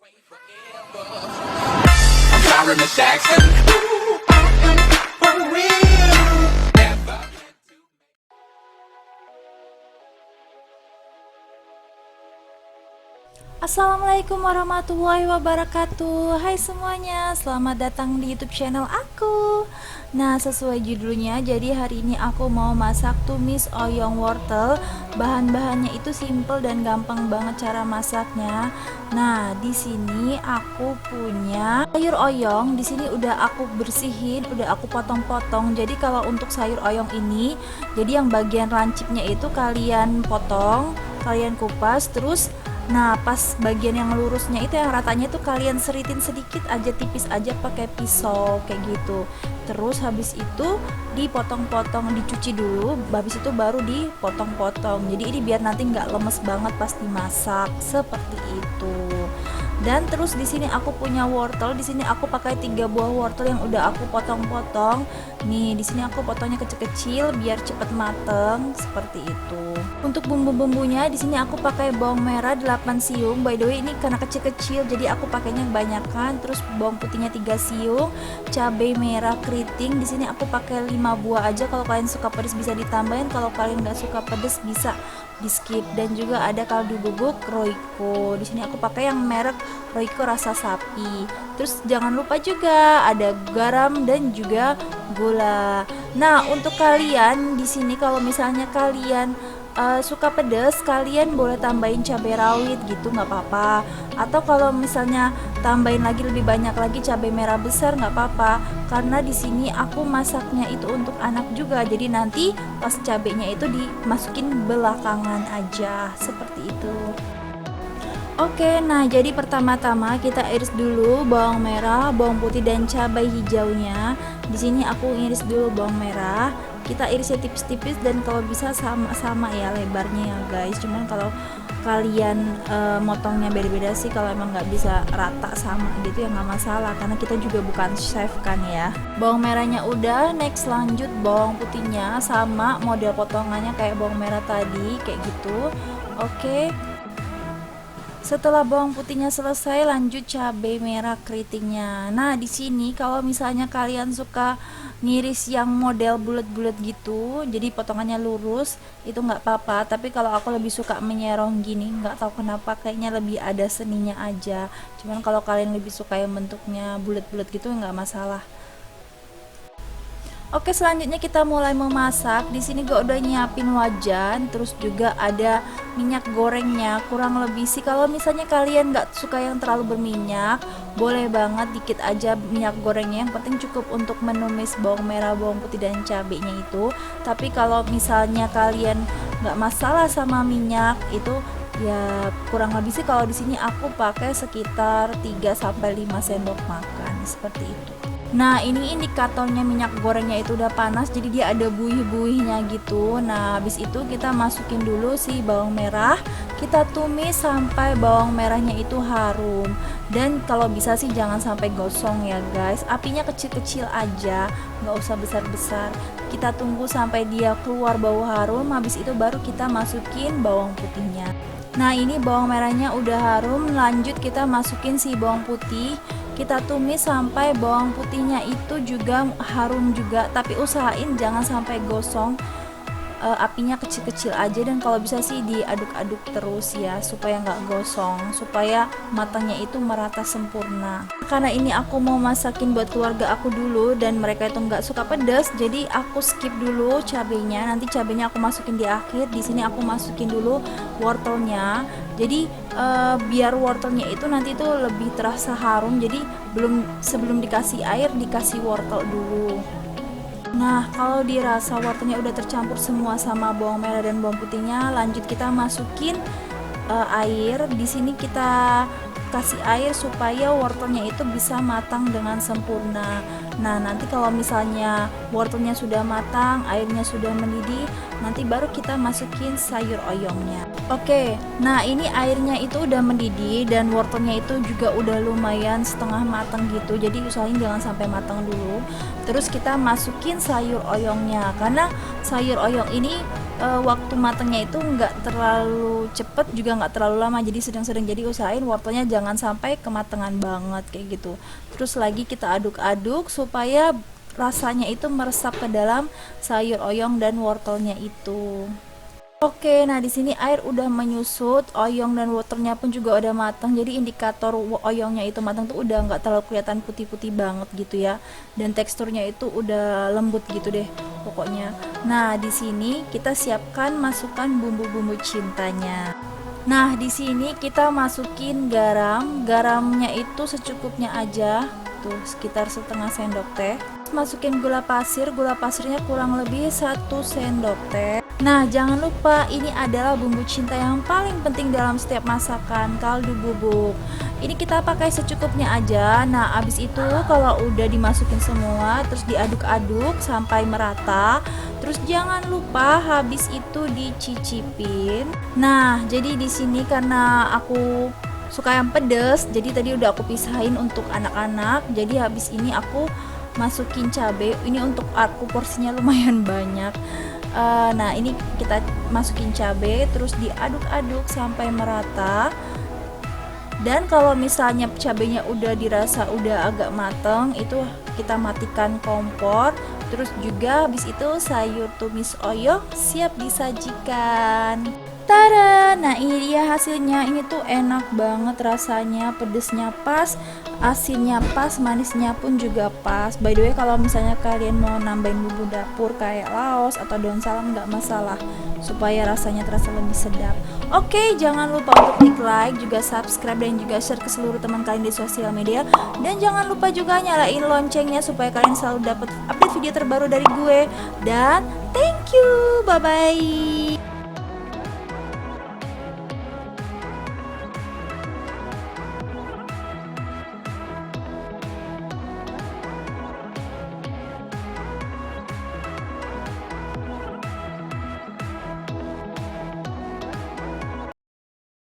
I'm sorry, Miss Jackson. Ooh, I am for real. Never. Assalamualaikum warahmatullahi wabarakatuh. Hai semuanya, selamat datang di YouTube channel aku. Nah, sesuai judulnya, jadi hari ini aku mau masak tumis oyong wortel. Bahan-bahannya itu simple dan gampang banget cara masaknya. Nah, di sini aku punya sayur oyong. Di sini udah aku bersihin, udah aku potong-potong. Jadi kalau untuk sayur oyong ini, jadi yang bagian lancipnya itu kalian potong, kalian kupas, terus nah pas bagian yang lurusnya itu yang ratanya tuh kalian seritin sedikit aja, tipis aja pakai pisau kayak gitu. Terus habis itu dipotong-potong, dicuci dulu, habis itu baru dipotong-potong. Jadi ini biar nanti nggak lemes banget pas dimasak seperti itu. Dan terus di sini aku punya wortel. Di sini aku pakai 3 buah wortel yang udah aku potong-potong. Nih, di sini aku potongnya kecil-kecil biar cepet mateng seperti itu. Untuk bumbu-bumbunya di sini aku pakai bawang merah 8 siung. By the way ini karena kecil-kecil jadi aku pakainya kebanyakan. Terus bawang putihnya 3 siung, cabai merah keriting. Di sini aku pakai 5 buah aja. Kalau kalian suka pedas bisa ditambahin, kalau kalian nggak suka pedas bisa di skip. Dan juga ada kaldu bubuk Royco. Di sini aku pakai yang merek Royco rasa sapi. Terus jangan lupa juga ada garam dan juga gula. Nah, untuk kalian di sini kalau misalnya kalian suka pedas, kalian boleh tambahin cabai rawit gitu, nggak apa-apa. Atau kalau misalnya tambahin lagi lebih banyak lagi cabai merah besar nggak apa-apa. Karena di sini aku masaknya itu untuk anak juga, jadi nanti pas cabainya itu dimasukin belakangan aja seperti itu. Oke, nah jadi pertama-tama kita iris dulu bawang merah, bawang putih dan cabai hijaunya. Di sini aku iris dulu bawang merah. Kita irisnya tipis-tipis dan kalau bisa sama-sama ya lebarnya ya guys. Cuman kalau kalian motongnya beda-beda sih, kalau emang nggak bisa rata sama gitu ya nggak masalah, karena kita juga bukan chef kan ya. Bawang merahnya udah, next lanjut bawang putihnya sama model potongannya kayak bawang merah tadi kayak gitu. Oke. Setelah bawang putihnya selesai, lanjut cabai merah keritingnya. Nah, di sini kalau misalnya kalian suka ngiris yang model bulat-bulat gitu, jadi potongannya lurus, itu nggak apa-apa. Tapi kalau aku lebih suka menyerong gini, nggak tahu kenapa, kayaknya lebih ada seninya aja. Cuman kalau kalian lebih suka yang bentuknya bulat-bulat gitu, nggak masalah. Oke, selanjutnya kita mulai memasak. Di sini gue udah nyiapin wajan, terus juga ada minyak gorengnya. Kurang lebih sih kalau misalnya kalian nggak suka yang terlalu berminyak, boleh banget dikit aja minyak gorengnya. Yang penting cukup untuk menumis bawang merah, bawang putih dan cabenya itu. Tapi kalau misalnya kalian nggak masalah sama minyak itu, ya kurang lebih sih kalau di sini aku pakai sekitar 3-5 sendok makan seperti itu. Nah, ini indikatornya minyak gorengnya itu udah panas, jadi dia ada buih-buihnya gitu. Nah, habis itu kita masukin dulu si bawang merah, kita tumis sampai bawang merahnya itu harum. Dan kalau bisa sih jangan sampai gosong ya guys, apinya kecil-kecil aja, nggak usah besar-besar. Kita tunggu sampai dia keluar bau harum, habis itu baru kita masukin bawang putihnya. Nah, ini bawang merahnya udah harum, lanjut kita masukin si bawang putih. Kita tumis sampai bawang putihnya itu juga harum juga, tapi usahain jangan sampai gosong. Apinya kecil-kecil aja, dan kalau bisa sih diaduk-aduk terus ya supaya nggak gosong, supaya matangnya itu merata sempurna. Karena ini aku mau masakin buat keluarga aku dulu dan mereka itu nggak suka pedas, jadi aku skip dulu cabenya. Nanti cabenya aku masukin di akhir. Di sini aku masukin dulu wortelnya. Jadi biar wortelnya itu nanti tuh lebih terasa harum. Jadi sebelum dikasih air dikasih wortel dulu. Nah, kalau dirasa wortelnya udah tercampur semua sama bawang merah dan bawang putihnya, lanjut kita masukin air. Di sini kita kasih air supaya wortelnya itu bisa matang dengan sempurna. Nah, nanti kalau misalnya wortelnya sudah matang, airnya sudah mendidih, nanti baru kita masukin sayur oyongnya. Oke, nah ini airnya itu udah mendidih dan wortelnya itu juga udah lumayan setengah matang gitu. Jadi usahain jangan sampai matang dulu. Terus kita masukin sayur oyongnya, karena sayur oyong ini waktu matangnya itu nggak terlalu cepet juga nggak terlalu lama, jadi sedang-sedang. Jadi usahain wortelnya jangan sampai kematangan banget kayak gitu. Terus lagi kita aduk-aduk supaya rasanya itu meresap ke dalam sayur oyong dan wortelnya itu. Oke, nah di sini air udah menyusut, oyong dan wortelnya pun juga udah matang. Jadi indikator oyongnya itu matang tuh udah nggak terlalu kelihatan putih-putih banget gitu ya. Dan teksturnya itu udah lembut gitu deh pokoknya. Nah, di sini kita siapkan masukkan bumbu-bumbu cintanya. Nah, di sini kita masukin garam. Garamnya itu secukupnya aja. Tuh, sekitar setengah sendok teh. Masukin gula pasirnya kurang lebih 1 sendok teh. Nah, jangan lupa ini adalah bumbu cinta yang paling penting dalam setiap masakan, kaldu bubuk. Ini kita pakai secukupnya aja. Nah, abis itu kalau udah dimasukin semua, terus diaduk-aduk sampai merata. Terus jangan lupa habis itu dicicipin. Nah, jadi di sini karena aku suka yang pedes, jadi tadi udah aku pisahin untuk anak-anak. Jadi habis ini aku masukin cabai. Ini untuk aku porsinya lumayan banyak. Nah, ini kita masukin cabai, terus diaduk-aduk sampai merata. Dan kalau misalnya cabainya udah dirasa udah agak mateng, itu kita matikan kompor. Terus juga habis itu sayur tumis oyong siap disajikan. Tada! Nah, ini dia hasilnya. Ini tuh enak banget rasanya, pedesnya pas, asinnya pas, manisnya pun juga pas. By the way, kalau misalnya kalian mau nambahin bumbu dapur kayak laos atau daun salam nggak masalah, supaya rasanya terasa lebih sedap. Oke, jangan lupa untuk klik like, juga subscribe dan juga share ke seluruh teman kalian di sosial media. Dan jangan lupa juga nyalain loncengnya supaya kalian selalu dapat update video terbaru dari gue. Dan thank you, bye bye.